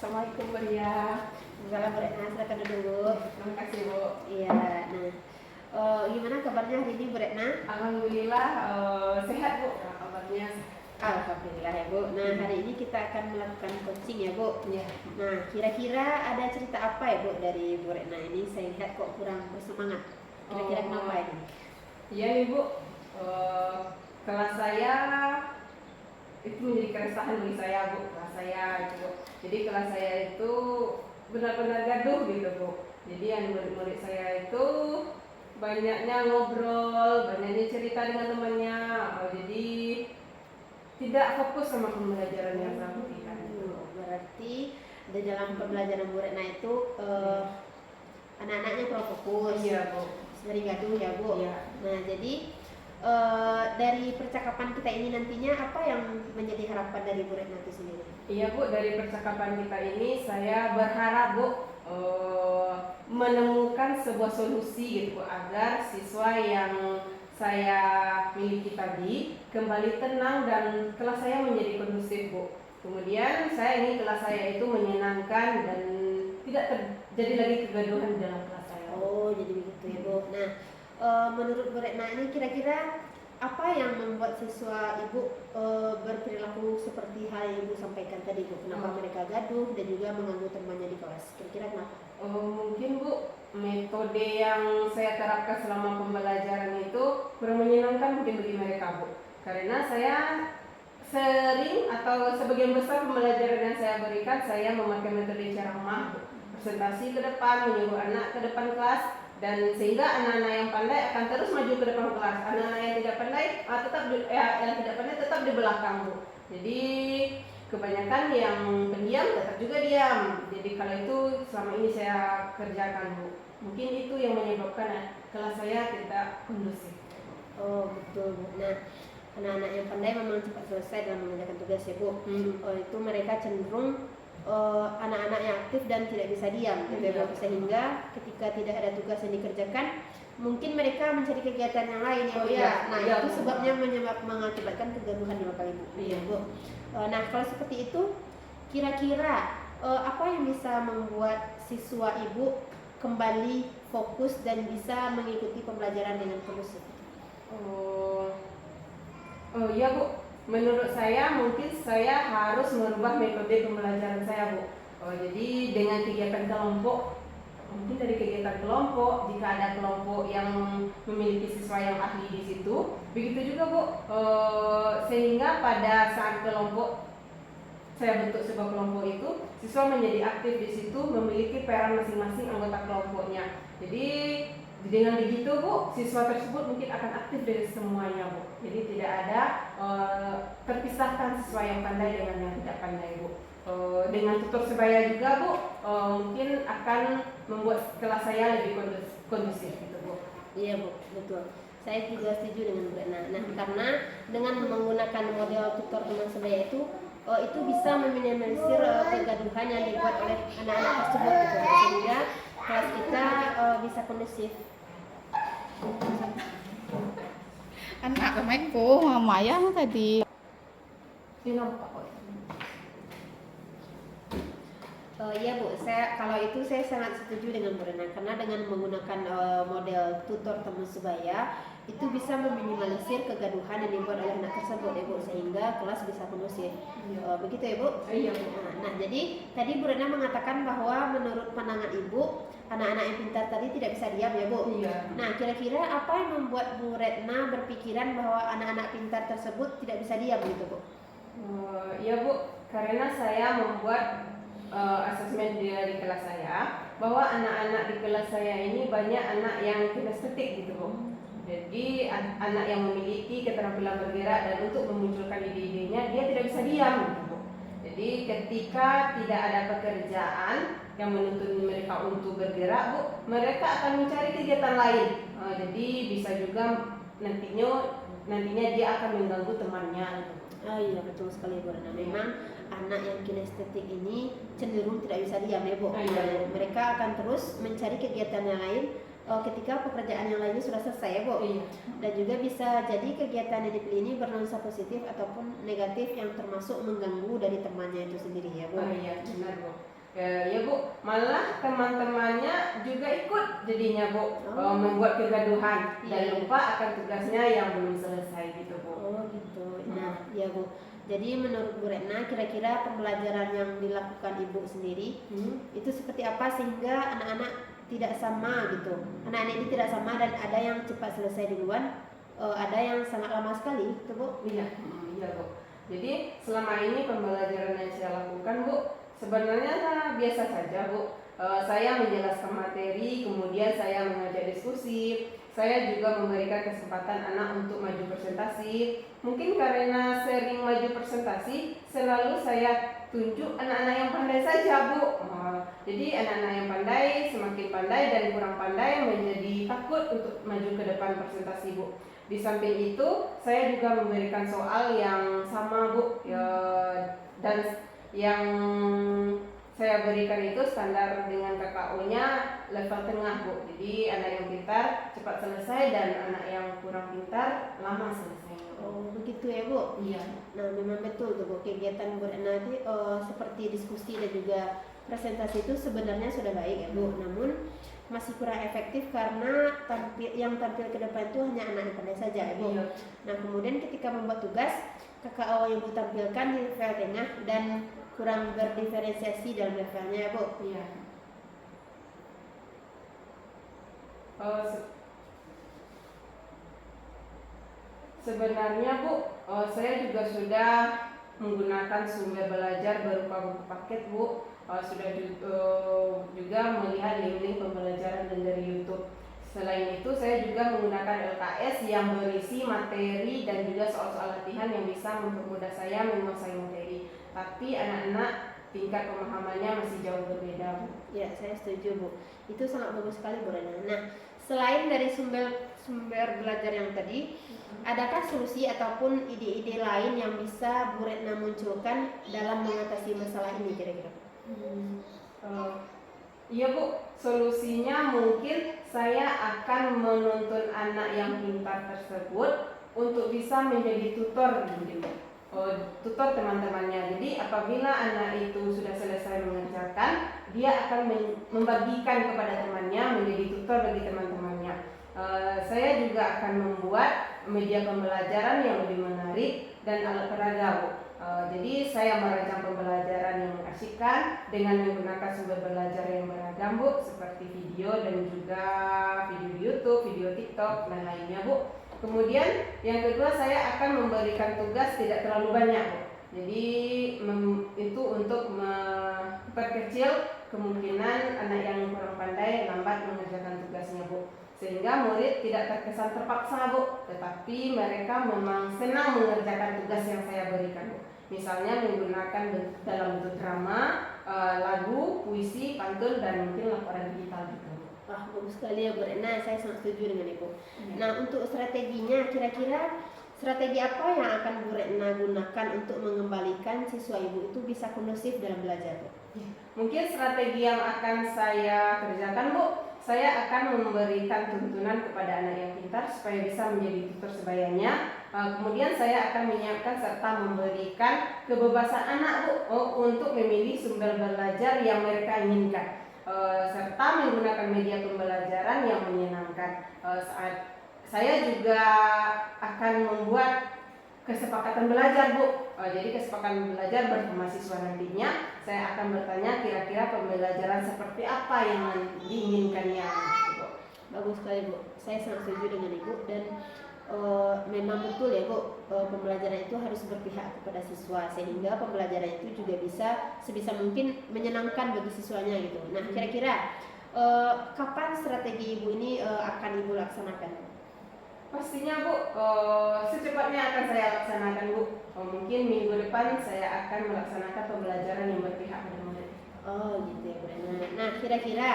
Assalamualaikum Bu Ria. Salam Bu Retna, silakan duduk Bu. Terima kasih Bu. Iya, nah gimana kabarnya hari ini Bu Retna? Alhamdulillah sehat Bu. Kabarnya. Alhamdulillah ya Bu. Nah hari ini kita akan melakukan coaching ya Bu. Iya. Nah kira-kira ada cerita apa ya Bu dari Bu Retna ini? Saya lihat kok kurang bersemangat. Kira-kira kenapa ini? Iya nih Bu. Kelas saya itu menjadi keresahan bagi saya Bu. Kelas saya itu Bu. Jadi kelas saya itu benar-benar gaduh gitu Bu. Jadi yang murid-murid saya itu banyaknya ngobrol, banyaknya cerita dengan temannya. Jadi tidak fokus sama pembelajaran yang saya berikan. Berarti di dalam pembelajaran Bu Retna itu anak-anaknya kurang fokus. Iya Bu. Sering gaduh ya Bu. Iya. Nah jadi dari percakapan kita ini nantinya apa yang menjadi harapan dari Bu Retna itu sendiri? Iya Bu, dari percakapan kita ini saya berharap Bu menemukan sebuah solusi gitu Bu, agar siswa yang saya miliki tadi kembali tenang dan kelas saya menjadi kondusif Bu. Kemudian saya ingin kelas saya itu menyenangkan dan tidak terjadi lagi kegaduhan di dalam kelas saya. Oh jadi begitu ya Bu. Nah menurut Bu Retna ini kira-kira apa yang membuat siswa Ibu berperilaku seperti hal yang Ibu sampaikan tadi Bu? Kenapa mereka gaduh dan juga mengganggu temannya di kelas? Kira-kira kenapa? Mungkin Bu, metode yang saya terapkan selama pembelajaran itu kurang menyenangkan mungkin bagi mereka Bu. Karena saya sering atau sebagian besar pembelajaran yang saya berikan saya memakai metode ceramah Bu. Presentasi ke depan, menyuruh anak ke depan kelas, dan sehingga anak-anak yang pandai akan terus maju ke depan kelas. Anak-anak yang tidak pandai tetap di belakang Bu. Jadi kebanyakan yang pendiam tetap juga diam. Jadi kalau itu selama ini saya kerjakan Bu. Mungkin itu yang menyebabkan kelas saya tidak kondusif. Oh betul Bu. Nah anak-anak yang pandai memang cepat selesai dalam mengerjakan tugas ya Bu. Itu mereka cenderung anak-anak yang aktif dan tidak bisa diam gitu ya Bu. Sehingga ketika tidak ada tugas yang dikerjakan mungkin mereka mencari kegiatan yang lain ya Bu ya. Nah itu sebabnya mengakibatkan kegaduhan di lokal Ibu. Iya Bu. Nah kalau seperti itu kira-kira apa yang bisa membuat siswa Ibu kembali fokus dan bisa mengikuti pembelajaran dengan kondusif? Iya Bu. Menurut saya mungkin saya harus merubah metode pembelajaran saya Bu. Jadi dengan kegiatan kelompok, mungkin dari kegiatan kelompok, jika ada kelompok yang memiliki siswa yang ahli di situ, begitu juga Bu. Sehingga pada saat kelompok saya bentuk sebuah kelompok itu, siswa menjadi aktif di situ, memiliki peran masing-masing anggota kelompoknya. Jadi dengan begitu Bu, siswa tersebut mungkin akan aktif dari semuanya Bu. Jadi tidak ada terpisahkan siswa yang pandai dengan yang tidak pandai Bu. Dengan tutor sebaya juga Bu, mungkin akan membuat kelas saya lebih kondusif gitu Bu. Iya Bu, betul. Saya juga setuju dengan Bu Retna. Nah karena dengan menggunakan model tutor teman sebaya itu bisa meminimalisir kegaduhan yang dibuat oleh anak-anak tersebut gitu, sehingga kelas kita bisa kondusif. Anak temanku mama ya tadi. Iya Bu, kalau itu saya sangat setuju dengan Bu Retna, karena dengan menggunakan model tutor teman sebaya itu bisa meminimalisir kegaduhan yang dibuat oleh anak tersebut ya Bu, sehingga kelas bisa kondusif. Begitu ya Bu? Iya Bu. Nah jadi tadi Bu Retna mengatakan bahwa menurut pandangan Ibu anak-anak yang pintar tadi tidak bisa diam ya Bu? Iya. Nah kira-kira apa yang membuat Bu Retna berpikiran bahwa anak-anak pintar tersebut tidak bisa diam gitu Bu? Iya Bu, karena saya membuat asesmen dari kelas saya bahwa anak-anak di kelas saya ini banyak anak yang kinestetik gitu Bu. Jadi anak yang memiliki keterampilan bergerak dan untuk memunculkan ide-idenya dia tidak bisa diam gitu Bu. Jadi ketika tidak ada pekerjaan yang menuntut mereka untuk bergerak Bu, mereka akan mencari kegiatan lain. Jadi bisa juga nantinya dia akan mengganggu temannya gitu. Iya betul sekali Bu Retna. Memang anak yang kinestetik ini cenderung tidak bisa diam ya Bu. Mereka akan terus mencari kegiatan yang lain ketika pekerjaan yang lainnya sudah selesai ya Bu. Dan juga bisa jadi kegiatan yang dipilih ini bernuansa positif ataupun negatif yang termasuk mengganggu dari temannya itu sendiri ya Bu. Iya benar Bu. Ya Bu, malah teman-temannya juga ikut jadinya Bu, membuat kegaduhan dan Iya. lupa akan tugasnya yang belum selesai gitu Bu. Oh gitu. Nah, ya Bu. Jadi menurut Bu Retna, kira-kira pembelajaran yang dilakukan Ibu sendiri itu seperti apa sehingga anak-anak tidak sama gitu. Anak-anak ini tidak sama dan ada yang cepat selesai duluan, ada yang sangat lama sekali, gitu Bu. Iya, iya Bu. Jadi selama ini pembelajaran yang saya lakukan Bu, sebenarnya biasa saja Bu. Saya menjelaskan materi, kemudian saya mengajak diskusi, saya juga memberikan kesempatan anak untuk maju presentasi. Mungkin karena sering maju presentasi, selalu saya tunjuk anak-anak yang pandai saja Bu. Jadi anak-anak yang pandai semakin pandai dan kurang pandai menjadi takut untuk maju ke depan presentasi Bu. Di samping itu, saya juga memberikan soal yang sama Bu, ya, dan yang saya berikan itu standar dengan KKO-nya level tengah Bu. Jadi anak yang pintar cepat selesai dan anak yang kurang pintar lama selesai. Oh begitu ya Bu. Iya. Nah memang betul tuh Bu, kegiatan Bu Retna itu seperti diskusi dan juga presentasi itu sebenarnya sudah baik ya Bu. Namun masih kurang efektif karena yang tampil ke depan itu hanya anak yang pandai saja ya Bu. Iya. Nah kemudian ketika membuat tugas, KKO yang Bu tampilkan di level tengah dan kurang berdiferensiasi dalam levelnya ya Bu. Iya. Sebenarnya Bu, saya juga sudah menggunakan sumber belajar berupa buku paket Bu. Sudah juga melihat link-link pembelajaran dan dari YouTube. Selain itu saya juga menggunakan LKS yang berisi materi dan juga soal-soal latihan yang bisa mempermudah saya menguasai materi. Tapi anak-anak tingkat pemahamannya masih jauh berbeda Bu. Ya saya setuju Bu. Itu sangat bagus sekali Bu Retna. Nah selain dari sumber belajar yang tadi, adakah solusi ataupun ide-ide lain yang bisa Bu Retna munculkan dalam mengatasi masalah ini kira-kira? Iya Bu, solusinya mungkin saya akan menuntun anak yang pintar tersebut untuk bisa menjadi tutor mungkin, tutor teman-temannya. Jadi apabila anak itu sudah selesai mengerjakan, dia akan membagikan kepada temannya menjadi tutor bagi teman-temannya. Saya juga akan membuat media pembelajaran yang lebih menarik dan alat peraga Bu. Jadi saya merancang pembelajaran yang mengasyikkan dengan menggunakan sumber belajar yang beragam Bu, seperti video dan juga video di YouTube, video TikTok dan lainnya Bu. Kemudian yang kedua saya akan memberikan tugas tidak terlalu banyak Bu. Jadi itu untuk memperkecil kemungkinan anak yang kurang pandai lambat mengerjakan tugasnya Bu. Sehingga murid tidak terkesan terpaksa Bu, tetapi mereka memang senang mengerjakan tugas yang saya berikan Bu. Misalnya menggunakan dalam bentuk drama, lagu, puisi, pantun, dan mungkin laporan digital gitu. Wah bagus sekali ya Bu Retna, saya sangat setuju dengan Ibu. Nah untuk strateginya, kira-kira strategi apa yang akan Bu Retna gunakan untuk mengembalikan siswa Ibu itu bisa kondusif dalam belajar Bu? Mungkin strategi yang akan saya kerjakan Bu, saya akan memberikan tuntunan kepada anak yang pintar supaya bisa menjadi tutor sebayanya. Kemudian saya akan menyiapkan serta memberikan kebebasan anak Bu untuk memilih sumber belajar yang mereka inginkan, serta menggunakan media pembelajaran yang menyenangkan. Saya juga akan membuat kesepakatan belajar Bu. Jadi kesepakatan belajar bersama siswa nantinya saya akan bertanya kira-kira pembelajaran seperti apa yang diinginkannya Bu. Bagus sekali Bu, saya sangat setuju dengan Ibu dan memang betul ya Bu, pembelajaran itu harus berpihak kepada siswa sehingga pembelajaran itu juga bisa sebisa mungkin menyenangkan bagi siswanya gitu. Nah kira-kira kapan strategi Ibu ini akan Ibu laksanakan? Pastinya Bu, secepatnya akan saya laksanakan Bu. Mungkin minggu depan saya akan melaksanakan pembelajaran yang berpihak pada murid. Oh gitu ya Bu. Nah kira-kira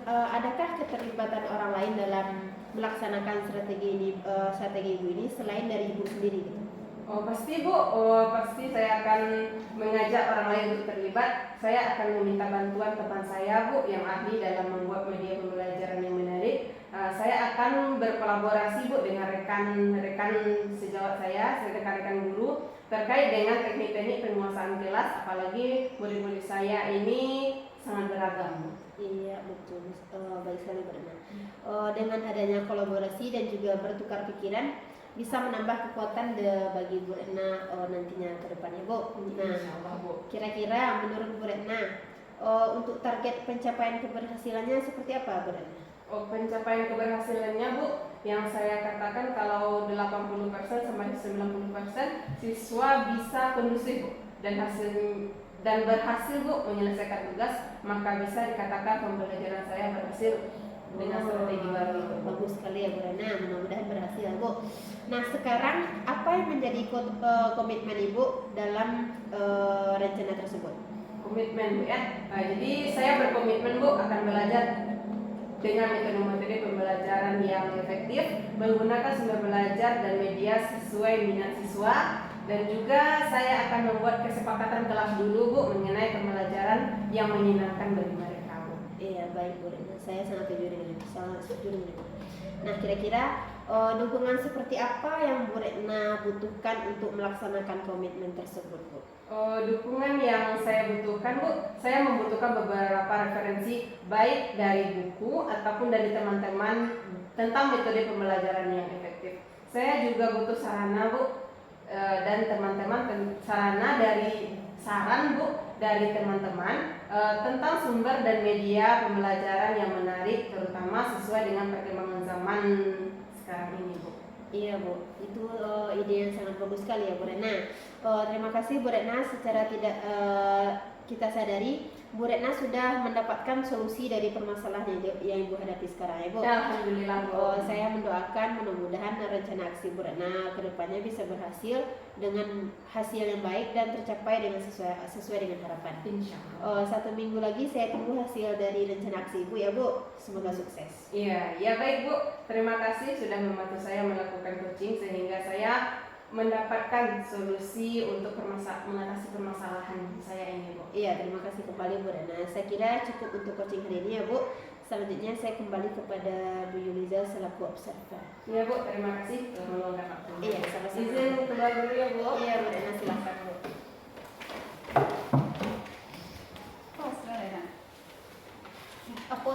adakah keterlibatan orang lain dalam melaksanakan strategi Ibu ini selain dari Ibu sendiri gitu? Oh pasti Bu, pasti saya akan mengajak orang lain untuk terlibat. Saya akan meminta bantuan teman saya Bu yang ahli dalam membuat media pembelajaran yang menarik. Saya akan berkolaborasi Bu dengan rekan-rekan sejawat saya, rekan-rekan guru terkait dengan teknik-teknik penguasaan kelas kelas, apalagi murid-murid saya ini sangat beragam. Iya betul, baik sekali Bu Retna. Dengan adanya kolaborasi dan juga bertukar pikiran bisa menambah kekuatan bagi Bu Retna nantinya ke depannya Bu. Nah, Insyaallah, Bu. kira-kira menurut Bu Retna untuk target pencapaian keberhasilannya seperti apa Bu Retna? Pencapaian keberhasilannya Bu, yang saya katakan kalau 80% sampai 90% siswa bisa kondusif Bu, dan berhasil Bu menyelesaikan tugas, maka bisa dikatakan pembelajaran saya berhasil dengan strategi baru itu. Bagus sekali ya Bu Retna, mudah-mudahan berhasil Bu. Nah sekarang apa yang menjadi komitmen Ibu dalam rencana tersebut? Komitmen Bu ya. Jadi saya berkomitmen Bu akan belajar dengan metode-metode pembelajaran yang efektif, menggunakan sumber belajar dan media sesuai minat siswa, dan juga saya akan membuat kesepakatan kelas dulu Bu mengenai pembelajaran yang menyenangkan bagi mereka Bu. Iya baik Bu Retna, saya sangat setuju dengan itu. Nah kira-kira dukungan seperti apa yang Bu Retna butuhkan untuk melaksanakan komitmen tersebut Bu? Dukungan yang saya butuhkan Bu, saya membutuhkan beberapa referensi baik dari buku ataupun dari teman-teman tentang metode pembelajaran yang efektif. Saya juga butuh sarana Bu, dan teman-teman sarana dari saran Bu dari teman-teman tentang sumber dan media pembelajaran yang menarik, terutama sesuai dengan perkembangan zaman sekarang ini Bu. Iya Bu, itu ide yang sangat bagus sekali ya Bu Retna. Terima kasih Bu Retna, secara tidak kita sadari Bu Retna sudah mendapatkan solusi dari permasalahan yang Ibu hadapi sekarang ya Bu. Alhamdulillah Bu. Saya mendoakan mudah-mudahan rencana aksi Bu Retna kedepannya bisa berhasil dengan hasil yang baik dan tercapai dengan sesuai dengan harapan. Insyaallah. 1 minggu lagi saya tunggu hasil dari rencana aksi Ibu ya Bu. Semoga sukses. Iya, ya baik Bu. Terima kasih sudah membantu saya melakukan coaching sehingga saya mendapatkan solusi untuk mengatasi permasalahan saya ini Bu. Iya, terima kasih kembali Bu Retna. Saya kira cukup untuk coaching hari ini ya Bu. Selanjutnya saya kembali kepada Bu Yuliza selaku observer. Iya Bu, terima kasih telah meluangkan waktu. Iya, sama-sama. Izin kembali dulu ya Bu. Iya Bu Retna, silakan.